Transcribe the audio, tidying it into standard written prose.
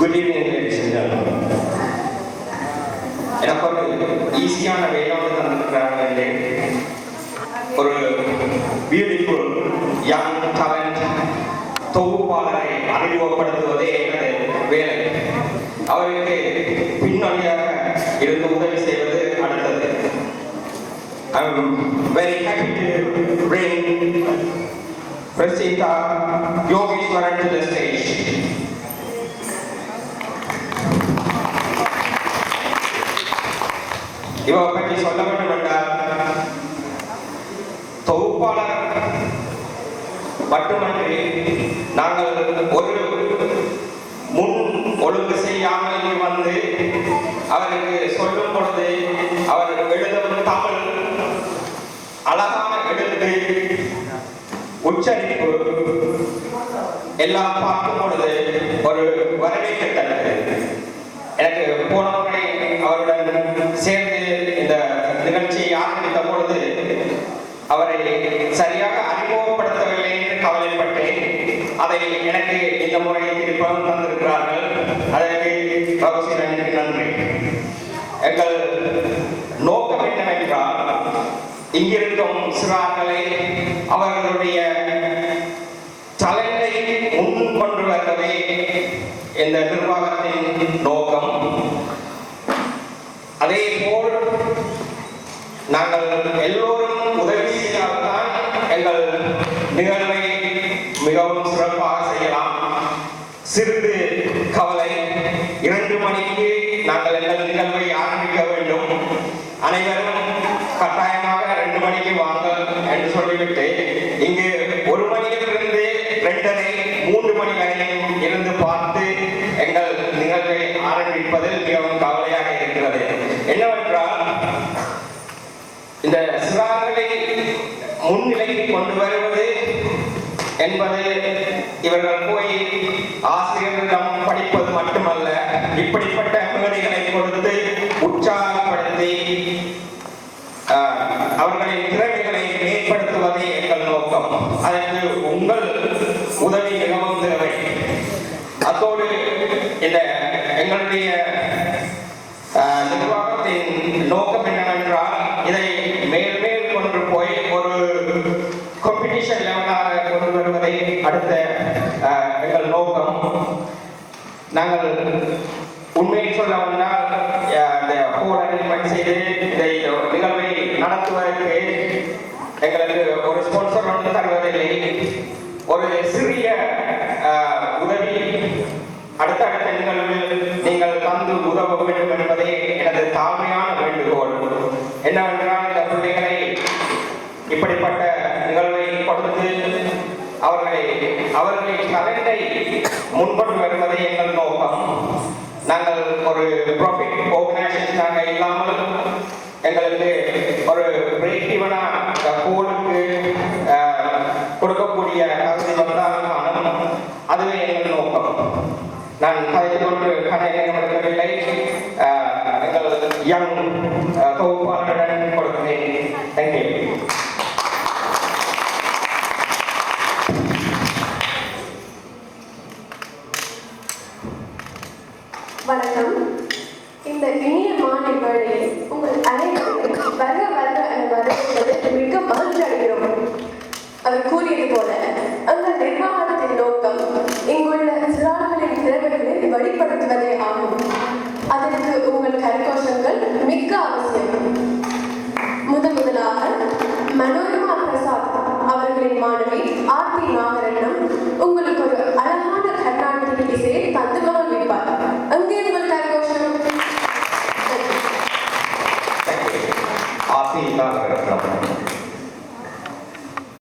Good evening, ladies and gentlemen. எனக்கு ஒரு ஈஸியான வேலை தந்துருக்கிறாங்க. ஒரு பியூட்டிஃபுல் யங் டேலண்ட் தொகுப்பாளரை அறிமுகப்படுத்துவதே எனது வேலை. அவருக்கு பின்னணியாக இருந்து உதவி செய்வது அடுத்தது. I'm very happy to bring Prasita Yogeshwaran to the stage. இவரை பற்றி சொல்ல வேண்டும் என்றால் தொகுப்பாளர் மட்டுமன்றி நாங்கள் ஒரு முன் ஒழுங்கு செய்யாமல் வந்து அவருக்கு சொல்லும் பொழுது அவர் எழுதும் தமிழ் அழகான எழுத்து உச்சரிப்பு எல்லாம் பார்க்கும் பொழுது ஒரு வரவேற்கத்தக்கது. எனக்கு போன முறை அவருடன் சேர்ந்து இந்த நிகழ்ச்சியை ஆரம்பித்த பொழுது அவரை சரியாக அறிமுகப்படுத்தவில்லை என்று கவலைப்பட்டேன். அதை எனக்கு இந்த முறை திருப்பம் தந்திருக்கிறார்கள். அதற்கு நன்றி. எங்கள் நோக்கம் என்னவென்றால் இங்கிருக்கும் சிறார்களை அவர்களுடைய டேலண்டை முன் கொண்டு வருவதே இந்த நிர்வாகத்தின் நோக்கம். அதே போல் நாங்கள் எல்லோரும் உதவி செய்தால்தான் எங்கள் நிகழ்வை மிகவும் சிறப்பாக செய்யலாம். சிறிது கவலை, 2 மணிக்கு நாங்கள் எங்கள் நிகழ்வை ஆரம்பிக்க வேண்டும். அனைவரும் கட்டாயமாக 2 மணிக்கு வாங்க என்று சொல்லிவிட்டு இங்கு 1 மணியிலிருந்து 2:30, 3 மணி வரையும் இருந்து பார்த்து எங்கள் நிகழ்வை ஆரம்பிப்பதில் மிகவும் கவலையாக இருக்கிறது. என்னவென்றால் இந்த சிறார்களை முன்னிலைக்கு கொண்டு வருவது என்பது இவர்கள் போய் ஆசிரியர்களிடம் படிப்பது மட்டுமல்ல, இப்படிப்பட்ட மேடைகளை கொடுத்து உற்சாகப்படுத்தி அவர்களின் திறமைகளை மேம்படுத்துவதே எங்கள் நோக்கம். அதற்கு உங்கள் உதவி மிகவும் தேவை. அத்தோடு இந்த எங்களுடைய நிர்வாகத்தின் நோக்கம் என்னவென்றால் இதை மேல் மேல் கொண்டு போய் ஒரு காம்படிஷன் லெவலாக கொண்டு வருவதை அடுத்த எங்கள் நோக்கம். நாங்கள் உண்மையை சொல்ல வந்தால் இந்த போர் அரேஞ்ச்மெண்ட் செய்து இதை நிகழ்வை நடத்துவதற்கு எங்களுக்கு ஒரு ஸ்பான்சர் ஒன்று தருவதில்லை. ஒரு சிறிய உதவி அடுத்தடுத்த நிகழ்வில் நீங்கள் தந்து உதவ வேண்டும் என்பதே எனது தாழ்மையான வேண்டுகோள். என்னவென்றால் இந்த பிள்ளைகளை இப்படிப்பட்ட நிகழ்வை கொடுத்து அவர்களின் டேலண்டை முன்கொண்டு வருவதே எங்கள் நோக்கம். நாங்கள் ஒரு ப்ராஃபிட் ஆர்கனைசேஷனாக இல்லாமல் எங்களுக்கு ஒரு பிரேக் ஈவனா கோலுக்கு கொடுக்கக்கூடிய தகுதி வந்தாலும் அதுவே எங்கள் நோக்கம். நான் கதைத்து கொண்டு கதைவில்லை. எங்கள் யங் தொகுப்பாளருடன் கொடுக்கிறேன். தேங்க்யூ. வணக்கம். இந்த இனிய மாலை வேளையில் உங்கள் அனைவரும் வருக என வரவேற்பது மிக மகிழ்ச்சி அடைகிறோம். அவர் கூறியது போல எங்கள் நிர்வாகத்தின் நோக்கம் இங்குள்ள சிறார்களின் திறமைகளை வெளிப்படுத்துவதே ஆகும். அதற்கு உங்கள் கரகோஷங்கள் மிக அவசியம். முதலாக மனோரமா பிரசாத் அவர்களின் மாணவி ஆர்த்தி நாகரட்னம் உங்களுக்கு ஒரு அழகான கர்நாடக இசையை தந்து மகிழ்விப்பார். அங்கே உங்கள் கரகோஷம். ஆர்த்தி நாகரட்னம்.